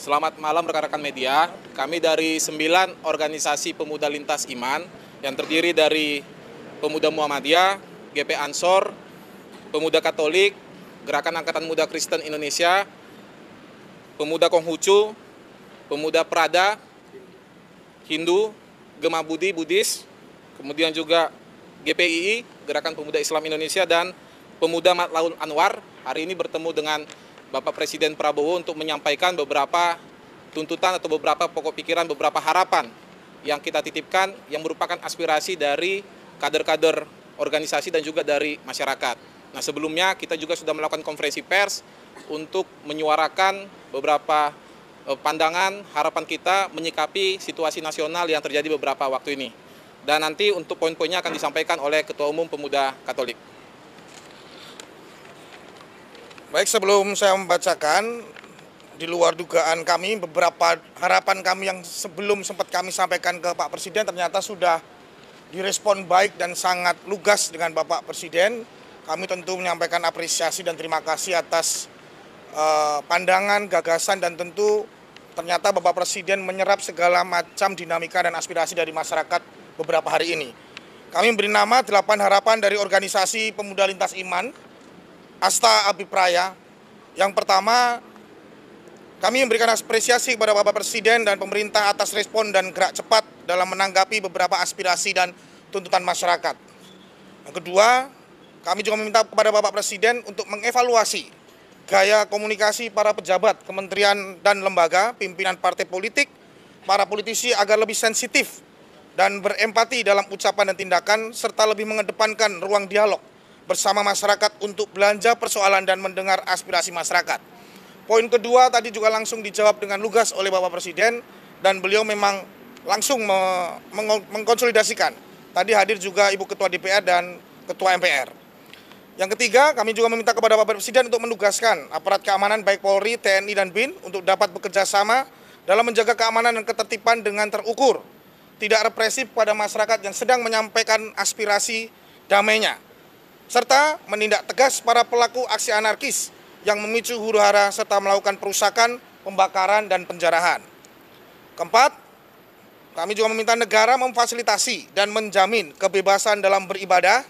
Selamat malam rekan-rekan media. Kami dari 9 organisasi pemuda lintas iman yang terdiri dari Pemuda Muhammadiyah, GP Ansor, Pemuda Katolik, Gerakan Angkatan Muda Kristen Indonesia, Pemuda Konghucu, Pemuda Prada, Hindu, Gema Budi Buddhis, kemudian juga GPII, Gerakan Pemuda Islam Indonesia, dan Pemuda Matlaul Anwar. Hari ini bertemu dengan Bapak Presiden Prabowo untuk menyampaikan beberapa tuntutan atau beberapa pokok pikiran, beberapa harapan yang kita titipkan yang merupakan aspirasi dari kader-kader organisasi dan juga dari masyarakat. Nah, sebelumnya kita juga sudah melakukan konferensi pers untuk menyuarakan beberapa pandangan, harapan kita menyikapi situasi nasional yang terjadi beberapa waktu ini. Dan nanti untuk poin-poinnya akan disampaikan oleh Ketua Umum Pemuda Katolik. Baik, sebelum saya membacakan, di luar dugaan kami, beberapa harapan kami yang sebelum sempat kami sampaikan ke Pak Presiden ternyata sudah direspon baik dan sangat lugas dengan Bapak Presiden. Kami tentu menyampaikan apresiasi dan terima kasih atas pandangan, gagasan, dan tentu ternyata Bapak Presiden menyerap segala macam dinamika dan aspirasi dari masyarakat beberapa hari ini. Kami beri nama 8 harapan dari organisasi Pemuda Lintas Iman, Asta Abipraya. Yang pertama, kami memberikan apresiasi kepada Bapak Presiden dan pemerintah atas respon dan gerak cepat dalam menanggapi beberapa aspirasi dan tuntutan masyarakat. Yang kedua, kami juga meminta kepada Bapak Presiden untuk mengevaluasi gaya komunikasi para pejabat, kementerian dan lembaga, pimpinan partai politik, para politisi agar lebih sensitif dan berempati dalam ucapan dan tindakan, serta lebih mengedepankan ruang dialog bersama masyarakat untuk belanja persoalan dan mendengar aspirasi masyarakat. Poin kedua tadi juga langsung dijawab dengan lugas oleh Bapak Presiden dan beliau memang langsung mengkonsolidasikan. Tadi hadir juga Ibu Ketua DPR dan Ketua MPR. Yang ketiga, kami juga meminta kepada Bapak Presiden untuk menugaskan aparat keamanan baik Polri, TNI, dan BIN untuk dapat bekerja sama dalam menjaga keamanan dan ketertiban dengan terukur, tidak represif pada masyarakat yang sedang menyampaikan aspirasi damainya, serta menindak tegas para pelaku aksi anarkis yang memicu huru-hara serta melakukan perusakan, pembakaran, dan penjarahan. Keempat, kami juga meminta negara memfasilitasi dan menjamin kebebasan dalam beribadah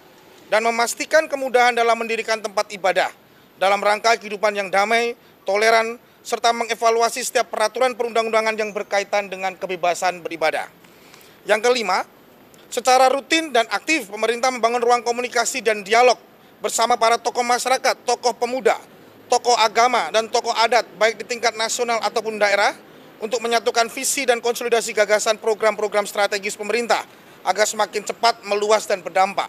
dan memastikan kemudahan dalam mendirikan tempat ibadah dalam rangka kehidupan yang damai, toleran, serta mengevaluasi setiap peraturan perundang-undangan yang berkaitan dengan kebebasan beribadah. Yang kelima, secara rutin dan aktif, pemerintah membangun ruang komunikasi dan dialog bersama para tokoh masyarakat, tokoh pemuda, tokoh agama, dan tokoh adat, baik di tingkat nasional ataupun daerah, untuk menyatukan visi dan konsolidasi gagasan program-program strategis pemerintah agar semakin cepat, meluas, dan berdampak.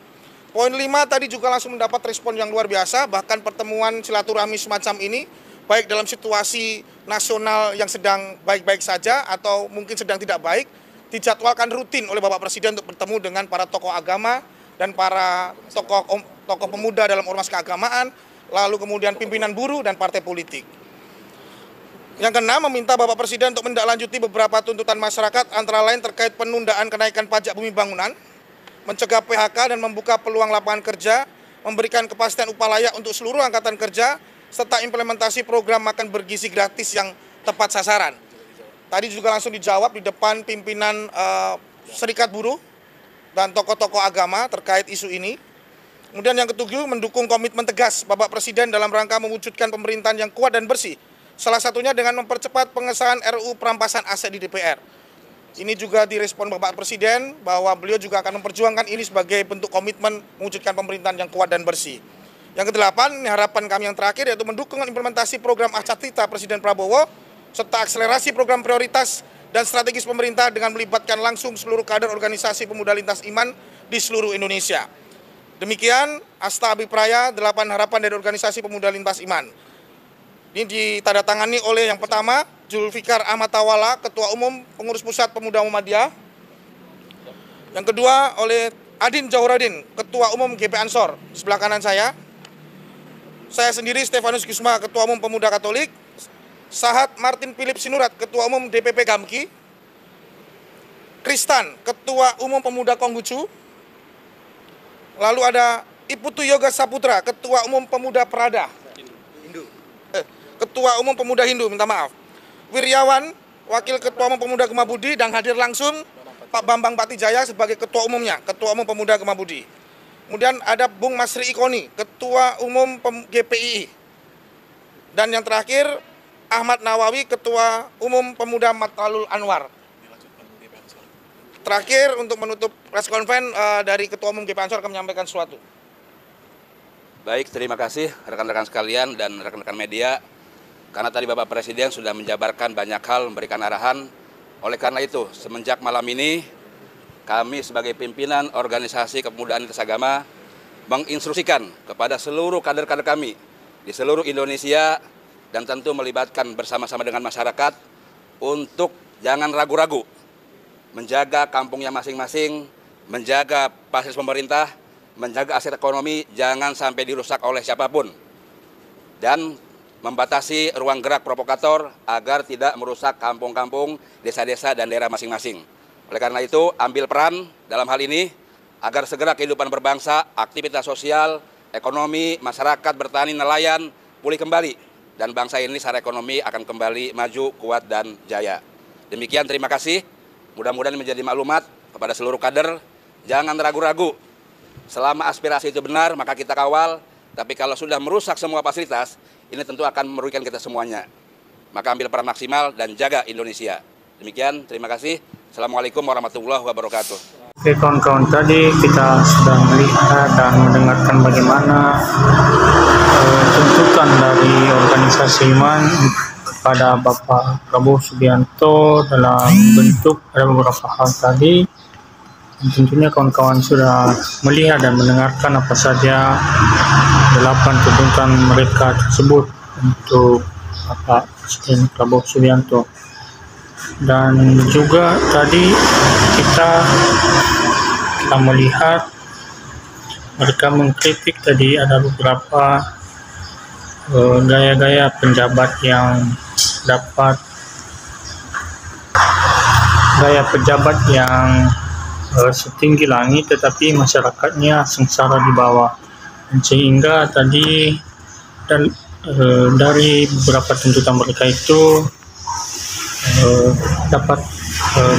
Poin 5 tadi juga langsung mendapat respon yang luar biasa, bahkan pertemuan silaturahmi semacam ini, baik dalam situasi nasional yang sedang baik-baik saja atau mungkin sedang tidak baik, dijadwalkan rutin oleh Bapak Presiden untuk bertemu dengan para tokoh agama dan para tokoh pemuda dalam ormas keagamaan, lalu kemudian pimpinan buruh dan partai politik. Yang keenam, meminta Bapak Presiden untuk menindaklanjuti beberapa tuntutan masyarakat, antara lain terkait penundaan kenaikan pajak bumi bangunan, mencegah PHK dan membuka peluang lapangan kerja, memberikan kepastian upah layak untuk seluruh angkatan kerja, serta implementasi program makan bergizi gratis yang tepat sasaran. Tadi juga langsung dijawab di depan pimpinan serikat buruh dan tokoh-tokoh agama terkait isu ini. Kemudian yang ketujuh, mendukung komitmen tegas Bapak Presiden dalam rangka mewujudkan pemerintahan yang kuat dan bersih. Salah satunya dengan mempercepat pengesahan RUU perampasan aset di DPR. Ini juga direspon Bapak Presiden bahwa beliau juga akan memperjuangkan ini sebagai bentuk komitmen mewujudkan pemerintahan yang kuat dan bersih. Yang kedelapan, harapan kami yang terakhir yaitu mendukung implementasi program Acatita Presiden Prabowo, serta akselerasi program prioritas dan strategis pemerintah dengan melibatkan langsung seluruh kader organisasi Pemuda Lintas Iman di seluruh Indonesia. Demikian Asta Abipraya, 8 harapan dari organisasi Pemuda Lintas Iman. Ini ditandatangani oleh yang pertama, Zulfikar Ahmad Tawala, Ketua Umum Pengurus Pusat Pemuda Muhammadiyah. Yang kedua oleh Adin Jauhradin, Ketua Umum GP Ansor, sebelah kanan saya. Saya sendiri Stefanus Gisma, Ketua Umum Pemuda Katolik. Sahat Martin Philip Sinurat, Ketua Umum DPP Gamki. Kristan, Ketua Umum Pemuda Konghucu. Lalu ada Iputu Yoga Saputra, Ketua Umum Pemuda Prada. Ketua Umum Pemuda Hindu, minta maaf. Wiryawan, Wakil Ketua Umum Pemuda Gemah-Budi, dan hadir langsung Pak Bambang Patijaya sebagai Ketua Umumnya, Ketua Umum Pemuda Gemah-Budi. Kemudian ada Bung Masri Ikoni, Ketua Umum GPII. Dan yang terakhir, Ahmad Nawawi, Ketua Umum Pemuda Matalul Anwar. Terakhir, untuk menutup press conference dari Ketua Umum GP Ansor akan menyampaikan sesuatu. Baik, terima kasih rekan-rekan sekalian dan rekan-rekan media. Karena tadi Bapak Presiden sudah menjabarkan banyak hal, memberikan arahan. Oleh karena itu, semenjak malam ini, kami sebagai pimpinan organisasi kepemudaan lintas agama menginstruksikan kepada seluruh kader-kader kami di seluruh Indonesia dan tentu melibatkan bersama-sama dengan masyarakat untuk jangan ragu-ragu menjaga kampungnya masing-masing, menjaga fasilitas pemerintah, menjaga aset ekonomi, jangan sampai dirusak oleh siapapun. Dan membatasi ruang gerak provokator agar tidak merusak kampung-kampung, desa-desa, dan daerah masing-masing. Oleh karena itu, ambil peran dalam hal ini agar segera kehidupan berbangsa, aktivitas sosial, ekonomi, masyarakat, bertani, nelayan pulih kembali. Dan bangsa ini secara ekonomi akan kembali maju, kuat, dan jaya. Demikian, terima kasih. Mudah-mudahan menjadi maklumat kepada seluruh kader. Jangan ragu-ragu. Selama aspirasi itu benar, maka kita kawal. Tapi kalau sudah merusak semua fasilitas, ini tentu akan merugikan kita semuanya. Maka ambil peran maksimal dan jaga Indonesia. Demikian, terima kasih. Assalamualaikum warahmatullahi wabarakatuh. Oke kawan-kawan, tadi kita sudah melihat dan mendengarkan bagaimana tuntutan dari organisasi iman kepada Bapak Prabowo Subianto dalam bentuk ada beberapa hal tadi. Dan tentunya kawan-kawan sudah melihat dan mendengarkan apa saja 8 tuntutan mereka tersebut untuk Bapak Presiden Prabowo Subianto. Dan juga tadi kita melihat mereka mengkritik tadi ada beberapa gaya-gaya penjabat yang dapat setinggi langit tetapi masyarakatnya sengsara di bawah. Dan sehingga tadi dari beberapa tuntutan mereka itu dapat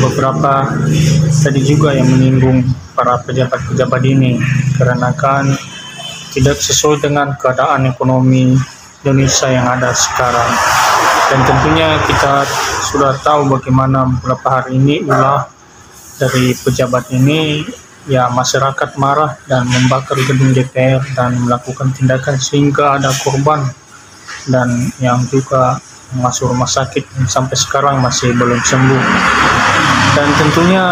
beberapa tadi juga yang menyinggung para pejabat-pejabat ini karena kan tidak sesuai dengan keadaan ekonomi Indonesia yang ada sekarang. Dan tentunya kita sudah tahu bagaimana beberapa hari ini ulah dari pejabat ini, ya masyarakat marah dan membakar gedung DPR dan melakukan tindakan sehingga ada korban dan yang juga masuk rumah sakit yang sampai sekarang masih belum sembuh. Dan tentunya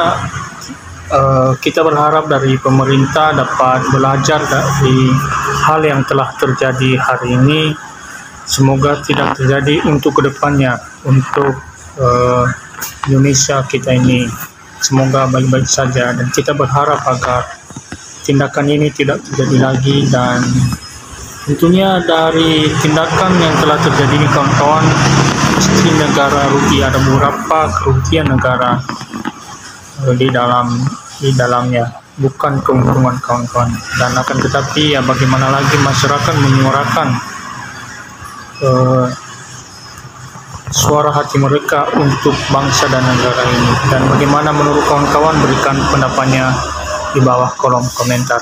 kita berharap dari pemerintah dapat belajar dari hal yang telah terjadi hari ini. Semoga tidak terjadi untuk kedepannya untuk Indonesia kita ini. Semoga baik-baik saja dan kita berharap agar tindakan ini tidak terjadi lagi. Dan tentunya dari tindakan yang telah terjadi ini kawan-kawan, pasti negara rugi, ada beberapa kerugian negara di dalamnya, bukan keuntungan kawan-kawan. Dan akan tetapi ya bagaimana lagi masyarakat menyuarakan suara hati mereka untuk bangsa dan negara ini. Dan bagaimana menurut kawan-kawan, berikan pendapatnya di bawah kolom komentar.